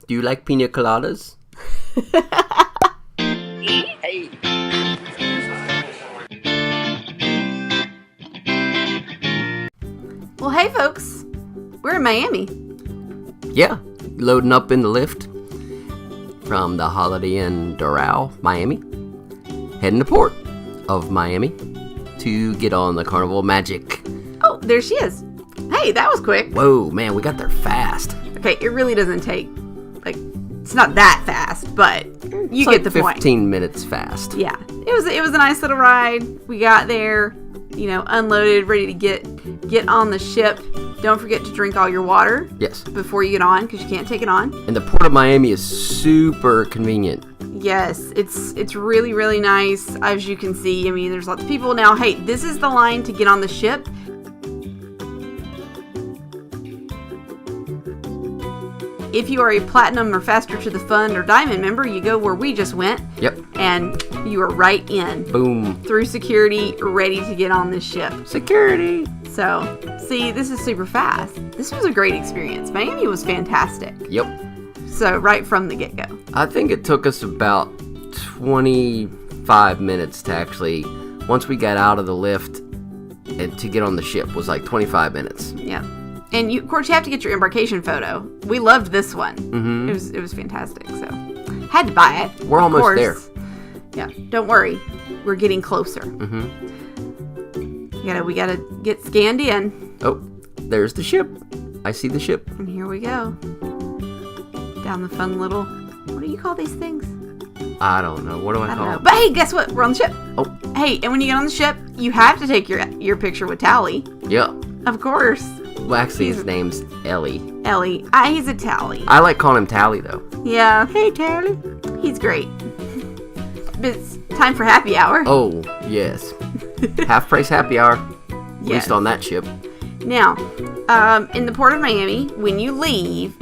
Do you like pina coladas? Hey. Well, hey, folks. We're in Miami. Yeah, loading up in the lift from the Holiday Inn Doral, Miami. Heading to port of Miami to get on the Carnival Magic. Oh, there she is. Hey, that was quick. Whoa, man, we got there fast. Okay, it really doesn't take, it's not that fast, but you get the point. 15 minutes fast. Yeah, it was a nice little ride. We got there, unloaded, ready to get on the ship. Don't forget to drink all your water. Yes. Before you get on, because you can't take it on. And the port of Miami is super convenient. Yes, it's really, really nice, as you can see. I mean, there's lots of people. Now, hey, this is the line to get on the ship. If you are a Platinum or Faster to the Fun or Diamond member, you go where we just went. Yep. And you are right in. Boom. Through security, ready to get on this ship. Security. So, see, this is super fast. This was a great experience. Miami was fantastic. Yep. So, right from the get-go. I think it took us about 25 minutes to actually, once we got out of the lift and to get on the ship was like 25 minutes. Yeah. And of course, you have to get your embarkation photo. We loved this one. Mm-hmm. It was fantastic. So, had to buy it. We're almost there. Yeah, don't worry. We're getting closer. Mm-hmm. We gotta get scanned in. Oh, there's the ship. I see the ship. And here we go. Down the fun little, what do you call these things? I don't know. What do I call know. it? But hey, guess what? We're on the ship. Oh. Hey, and when you get on the ship, you have to take your picture with Tally. Yeah. Of course. Well, actually, his name's Ellie. Ellie. He's a Tally. I like calling him Tally, though. Yeah. Hey, Tally. He's great. But it's time for happy hour. Oh, yes. Half price happy hour. At least on that ship. Now, in the port of Miami, when you leave,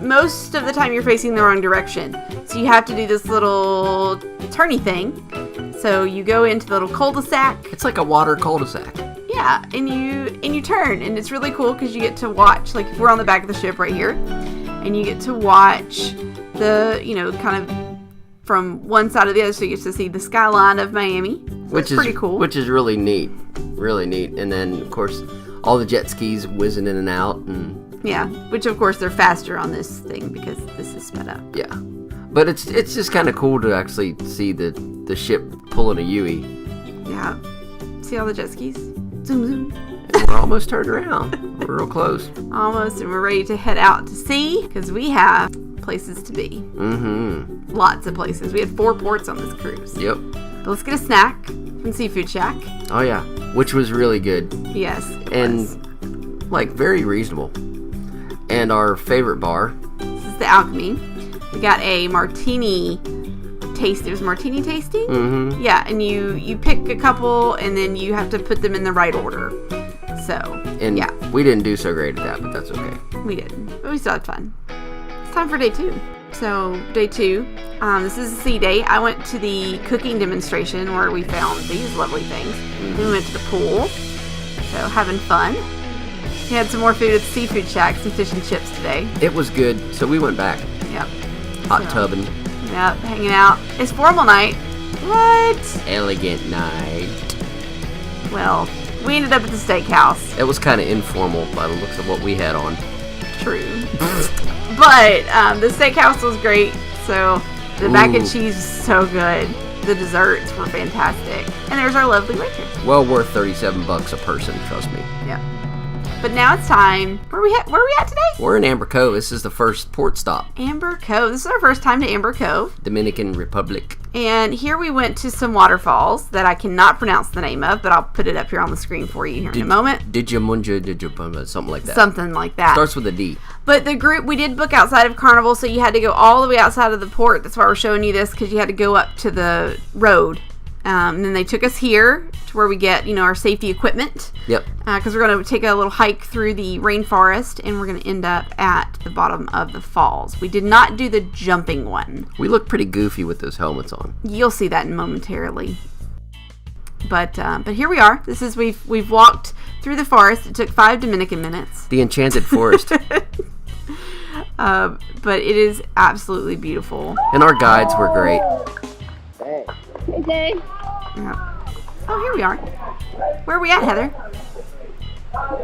most of the time you're facing the wrong direction. So you have to do this little turny thing. So you go into the little cul-de-sac. It's like a water cul-de-sac. Yeah, and you turn, and it's really cool because you get to watch, like we're on the back of the ship right here, and you get to watch the, kind of from one side to the other, so you get to see the skyline of Miami, which is pretty cool. Which is really neat, and then of course all the jet skis whizzing in and out, and yeah, which of course they're faster on this thing because this is sped up. Yeah, but it's just kind of cool to actually see the ship pulling a Yui. Yeah, see all the jet skis. Zoom, zoom. And we're almost turned around. We're real close. Almost, and we're ready to head out to sea because we have places to be. Mm-hmm. Lots of places. We had 4 ports on this cruise. Yep. But let's get a snack from Seafood Shack. Oh yeah, which was really good. Yes, and very reasonable. And our favorite bar. This is the Alchemy. We got a martini taste. It was martini tasting. Mm-hmm. Yeah, and you pick a couple, and then you have to put them in the right order. So, and yeah, we didn't do so great at that, but that's okay. We didn't, but we still had fun. It's time for day 2. So, day 2, this is a sea day. I went to the cooking demonstration where we found these lovely things. Mm-hmm. We went to the pool, so having fun. We had some more food at the Seafood Shack, some fish and chips today. It was good, so we went back. Yep. Hot tubbing. Yep, hanging out. It's formal night. What? Elegant night. Well, we ended up at the steakhouse. It was kind of informal by the looks of what we had on. True. But the steakhouse was great. So the mac and cheese was so good. The desserts were fantastic. And there's our lovely waitress. Well worth $37 a person, trust me. Yeah. But now it's time. Where are we at today? We're in Amber Cove. This is the first port stop. Amber Cove. This is our first time to Amber Cove. Dominican Republic. And here we went to some waterfalls that I cannot pronounce the name of, but I'll put it up here on the screen for you here in a moment. Something like that. Something like that. Starts with a D. But the group, we did book outside of Carnival, so you had to go all the way outside of the port. That's why we're showing you this, because you had to go up to the road. And then they took us here to where we get, our safety equipment. Yep. Because we're going to take a little hike through the rainforest, and we're going to end up at the bottom of the falls. We did not do the jumping one. We look pretty goofy with those helmets on. You'll see that momentarily. But here we are. This is we've walked through the forest. It took 5 Dominican minutes. The enchanted forest. But it is absolutely beautiful. And our guides were great. Hey, Jay. Yeah. Oh, here we are. Where are we at, Heather?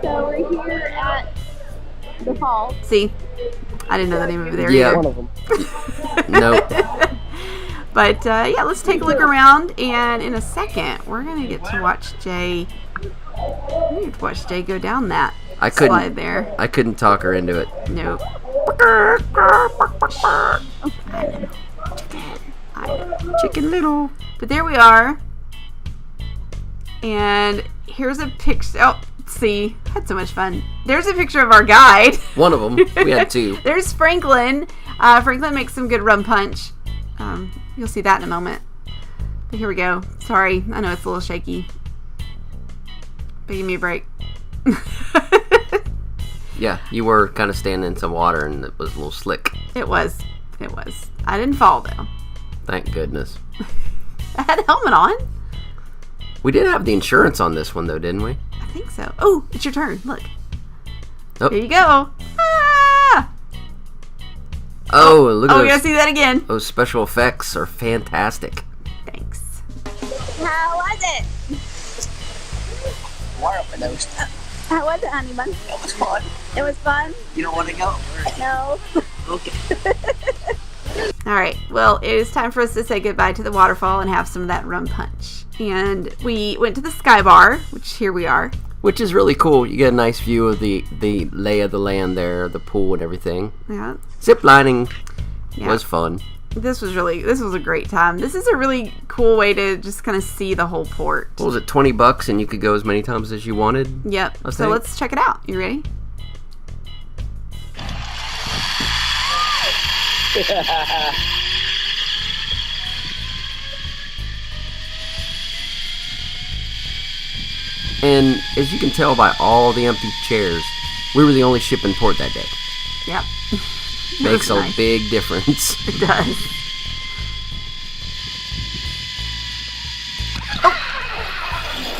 So we're here at the falls. See, I didn't know the name of it there Yeah. One of them. Nope. But yeah, let's take a look around, and in a second, we're gonna get to watch Jay. We get to watch Jay go down that slide there. I couldn't talk her into it. Nope. I know. Chicken Little. But there we are. And here's a picture. Oh, see, had so much fun. There's a picture of our guide. One of them. We had two. There's Franklin. Franklin makes some good rum punch. You'll see that in a moment. But here we go. Sorry, I know it's a little shaky. But give me a break. Yeah, you were kind of standing in some water and it was a little slick. It was. I didn't fall though. Thank goodness. I had a helmet on. We did have the insurance on this one though, didn't we? I think so. Oh, it's your turn. Look. Oh. Here you go. Ah! Oh, look at Oh, those. you gotta see that again. Those special effects are fantastic. Thanks. How was it? Water overdose. How was it, honey bun? It was fun. It was fun? You don't want to go? No. Okay. All right. Well, it is time for us to say goodbye to the waterfall and have some of that rum punch. And we went to the Sky Bar, which here we are. Which is really cool. You get a nice view of the lay of the land there, the pool and everything. Yeah. Zip lining Yeah. was fun. This was a great time. This is a really cool way to just kind of see the whole port. What was it, $20 and you could go as many times as you wanted? Yep. I So think. let's check it out. You ready? And as you can tell by all the empty chairs, we were the only ship in port that day. Yep. Makes a nice. big difference. It does.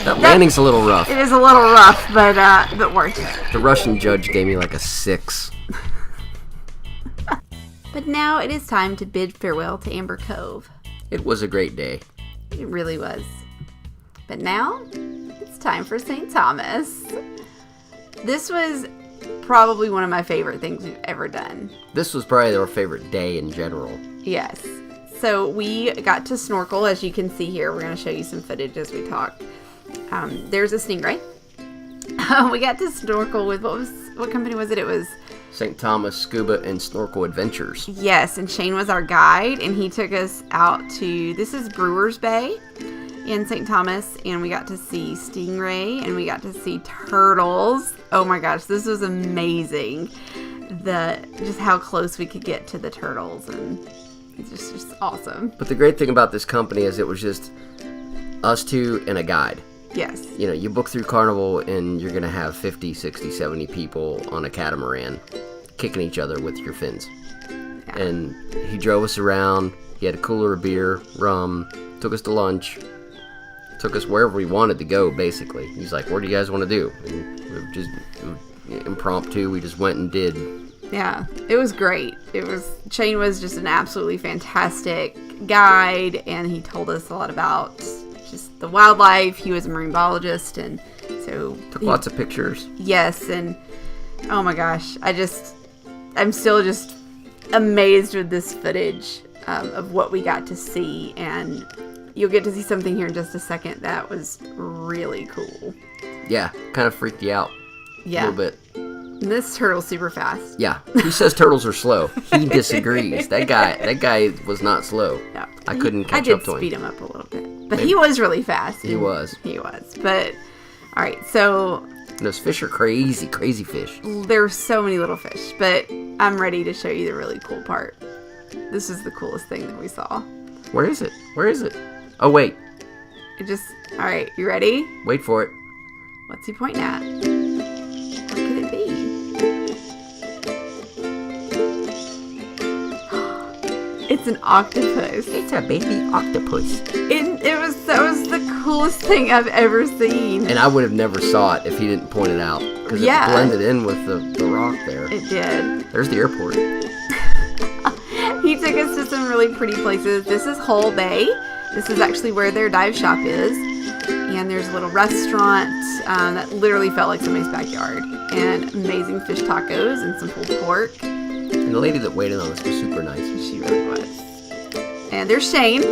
That landing's a little rough. It is a little rough, but worth it. The Russian judge gave me like a 6. But now it is time to bid farewell to Amber Cove. It was a great day. It really was. But now it's time for St. Thomas. This was probably one of my favorite things we've ever done. This was probably our favorite day in general. Yes. So we got to snorkel, as you can see here. We're going to show you some footage as we talk. There's a stingray. We got to snorkel with, what company was it? It was... St. Thomas Scuba and Snorkel Adventures. Yes, and Shane was our guide, and he took us out to, this is Brewers Bay in St. Thomas, and we got to see stingray, and we got to see turtles. Oh my gosh, this was amazing. Just how close we could get to the turtles, and it's just awesome. But the great thing about this company is it was just us two and a guide. Yes. You know, you book through Carnival and you're going to have 50, 60, 70 people on a catamaran kicking each other with your fins. Yeah. And he drove us around. He had a cooler of beer, rum, took us to lunch, took us wherever we wanted to go, basically. He's like, what do you guys want to do? And we were just impromptu. We just went and did. Yeah, it was great. Shane was just an absolutely fantastic guide, and he told us a lot about just the wildlife. He was a marine biologist, and so Took lots of pictures. Yes, and oh my gosh, I'm still just amazed with this footage of what we got to see, and you'll get to see something here in just a second that was really cool. Yeah, kind of freaked you out Yeah, a little bit. And this turtle's super fast. Yeah, he says turtles are slow. He disagrees. That guy was not slow. Yeah. I couldn't catch I did up to him. speed him up a little bit, but he was really fast. He was. But all right, so And those fish are crazy, crazy fish. there's so many little fish, but I'm ready to show you the really cool part. This is the coolest thing that we saw. Where is it? Where is it? Oh, wait. All right, you ready? Wait for it. What's he pointing at? What could it be? It's an octopus. It's a baby octopus. That was the coolest thing I've ever seen. And I would have never saw it if he didn't point it out. Because Yeah. it blended in with the rock there. It did. There's the airport. really pretty places. This is Hull Bay. This is actually where their dive shop is. And there's a little restaurant that literally felt like somebody's backyard. And amazing fish tacos and some pulled pork. And the lady that waited on us was super nice. She really was. And there's Shane.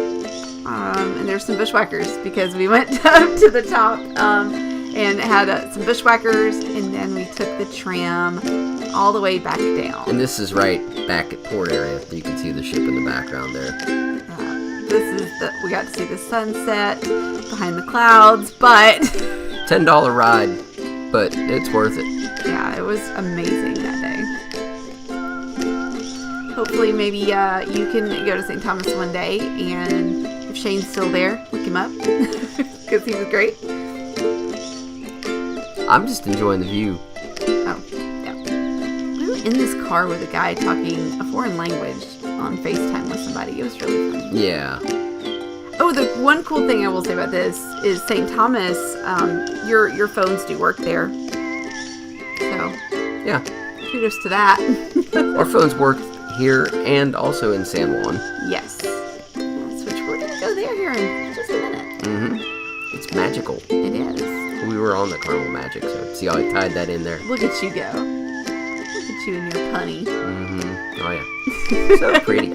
And there's some bushwhackers because we went up to the top and had some bushwhackers. And then we took the tram all the way back down. And this is right back at port area. You can see the ship in the background there. We got to see the sunset behind the clouds, but $10 ride, but it's worth it. Yeah, it was amazing that day. Hopefully, maybe you can go to St. Thomas one day, and if Shane's still there, look him up because he was great. I'm just enjoying the view. Oh, yeah. We were in this car with a guy talking a foreign language on FaceTime with somebody. It was really fun. Yeah. Oh, the one cool thing I will say about this is St. Thomas, your phones do work there. So, yeah. Kudos to that. Our phones work here and also in San Juan. Yes. Which we're going to go there here in just a minute. Mm-hmm. It's magical. It is. We were on the Carnival Magic, so see how I tied that in there. Look at you go. Look at you and your punny. Mm-hmm. Oh, yeah. So pretty.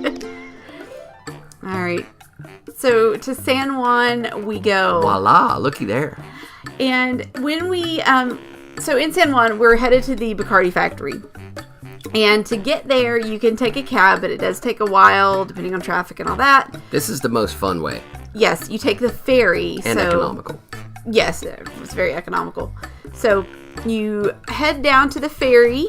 All right. So to San Juan we go. Voila, looky there. And when we, so in San Juan, we're headed to the Bacardi Factory. And to get there, you can take a cab, but it does take a while, depending on traffic and all that. This is the most fun way. Yes, you take the ferry. And economical. Yes, it was very economical. So you head down to the ferry,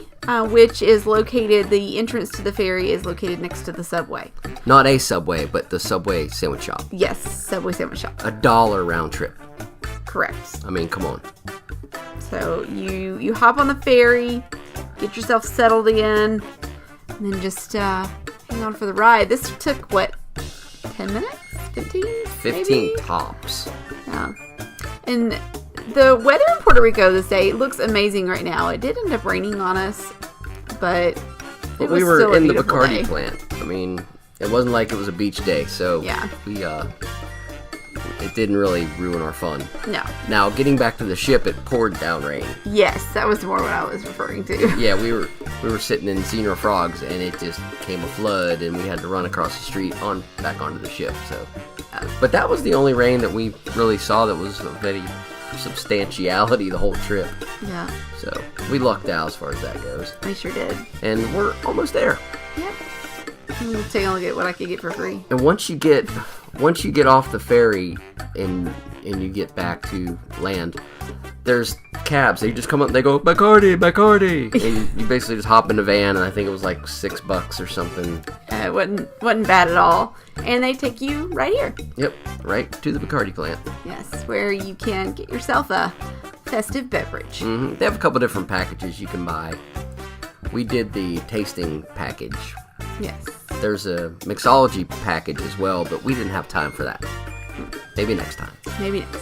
which is located, the entrance to the ferry is located next to the Subway. Not a Subway, but the Subway sandwich shop. Yes, Subway sandwich shop. $1 round trip. Correct. I mean, come on. So you hop on the ferry, get yourself settled in, and then just hang on for the ride. This took, 10 minutes? 15? 15 maybe? tops. Yeah. And the weather in Puerto Rico this day looks amazing right now. It did end up raining on us, but it was we were still in a the beautiful Bacardi day. plant. I mean, it wasn't like it was a beach day, so yeah. It didn't really ruin our fun. No. Now, getting back to the ship, it poured down rain. Yes, that was more what I was referring to. Yeah, we were sitting in Senior Frogs, and it just came a flood, and we had to run across the street back onto the ship. So, but that was the only rain that we really saw that was of any substantiality the whole trip. Yeah. So we lucked out as far as that goes. We sure did. And we're almost there. Yep. I'm gonna take a look at what I could get for free. And once you get off the ferry and you get back to land, there's cabs. They just come up and they go, Bacardi, Bacardi. And you basically just hop in the van, and I think it was like $6 or something. It wasn't bad at all. And they take you right here. Yep, right to the Bacardi plant. Yes, where you can get yourself a festive beverage. Mm-hmm. They have a couple different packages you can buy. We did the tasting package. Yes. There's a mixology package as well, but we didn't have time for that. Maybe next time. Maybe next.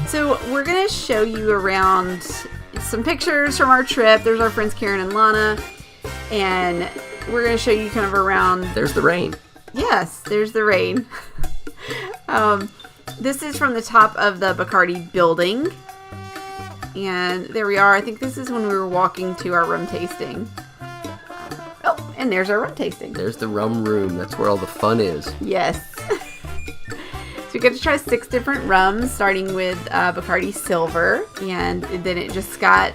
So we're going to show you around some pictures from our trip. There's our friends Karen and Lana. And we're going to show you kind of around. There's the rain. Yes, there's the rain. This is from the top of the Bacardi building. And there we are. I think this is when we were walking to our rum tasting. Oh, and there's our rum tasting. There's the rum room. That's where all the fun is. Yes. So we get to try 6 different rums, starting with Bacardi Silver, and then it just got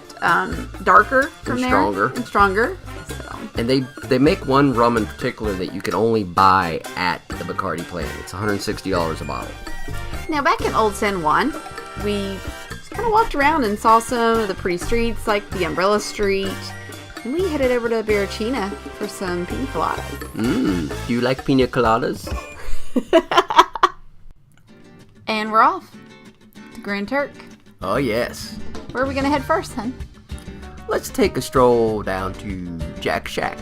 darker from And there. stronger. And stronger. So. And they make one rum in particular that you can only buy at the Bacardi plant. It's $160 a bottle. Now, back in Old San Juan, we just kind of walked around and saw some of the pretty streets, like the Umbrella Street. And we headed over to Barachina for some pina coladas. Do you like pina coladas? And we're off to Grand Turk. Oh, yes. Where are we going to head first, hun? Let's take a stroll down to Jack Shack.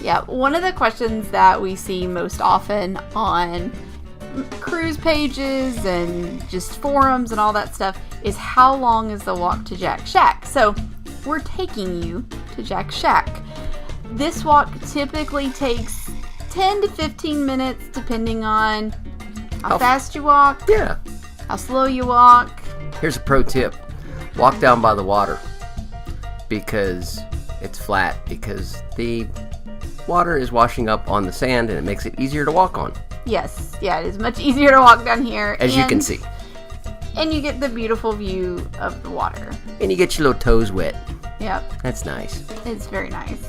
Yeah, one of the questions that we see most often on cruise pages and just forums and all that stuff is how long is the walk to Jack Shack? So we're taking you to Jack Shack. This walk typically takes 10 to 15 minutes depending on how fast you walk, Yeah. how slow you walk. Here's a pro tip. Walk down by the water because it's flat, because the water is washing up on the sand and it makes it easier to walk on, Yes, yeah, it is much easier to walk down here. as you can see. And you get the beautiful view of the water. And you get your little toes wet. Yep, That's nice. it's very nice.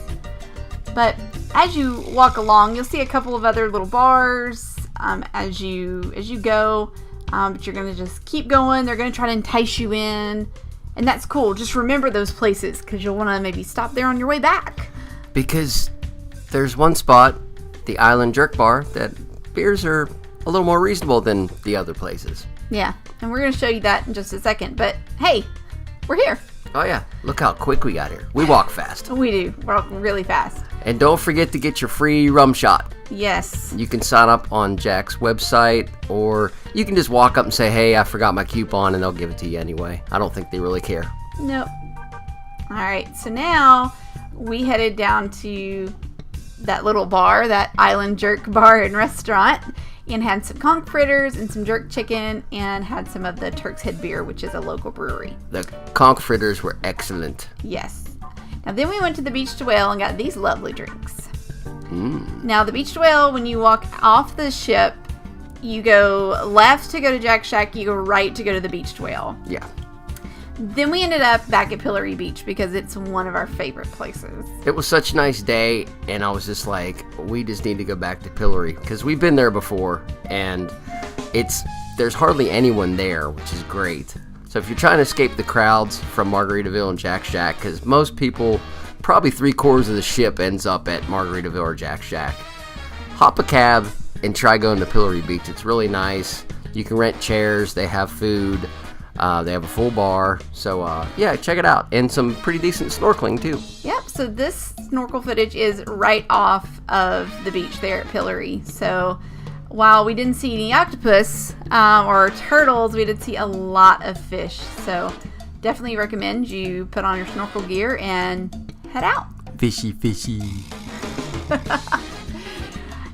But as you walk along, you'll see a couple of other little bars as you go. But you're going to just keep going. They're going to try to entice you in. And that's cool. Just remember those places because you'll want to maybe stop there on your way back. Because there's one spot, the Island Jerk Bar, that beers are a little more reasonable than the other places. Yeah, and we're going to show you that in just a second. But hey, we're here. Oh yeah, look how quick we got here. We walk fast. We do. We're walking really fast. And don't forget to get your free rum shot. Yes. You can sign up on Jack's website, or you can just walk up and say, hey, I forgot my coupon, and they'll give it to you anyway. I don't think they really care. Nope. All right, so now we headed down to that little bar, that Island Jerk Bar and Restaurant, and had some conch fritters and some jerk chicken, and had some of the Turk's Head beer, which is a local brewery. The conch fritters were excellent. Yes. Now then we went to the Beach to Whale and got these lovely drinks. Mm. Now the Beach to Whale, when you walk off the ship, you go left to go to Jack Shack, you go right to go to the Beach to Whale. Yeah. Then we ended up back at Pillory Beach because it's one of our favorite places. It was such a nice day, and I was just like, we just need to go back to Pillory, because we've been there before, and there's hardly anyone there, which is great. So if you're trying to escape the crowds from Margaritaville and Jack Shack, because most people, probably 3/4 of the ship ends up at Margaritaville or Jack Shack, hop a cab and try going to Pillory Beach. It's really nice. You can rent chairs, they have food, they have a full bar, so yeah, check it out. And some pretty decent snorkeling too. Yep, so this snorkel footage is right off of the beach there at Pillory. So while we didn't see any octopus or turtles, we did see a lot of fish. So definitely recommend you put on your snorkel gear and head out. Fishy, fishy.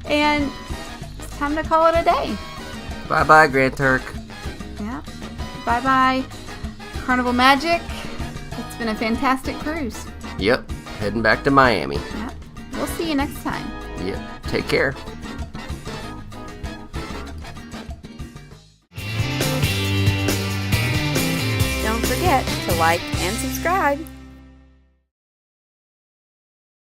And it's time to call it a day. Bye-bye, Grand Turk. Yeah. Bye-bye, Carnival Magic. It's been a fantastic cruise. Yep, heading back to Miami. Yep. We'll see you next time. Yep, take care. Don't forget to like and subscribe.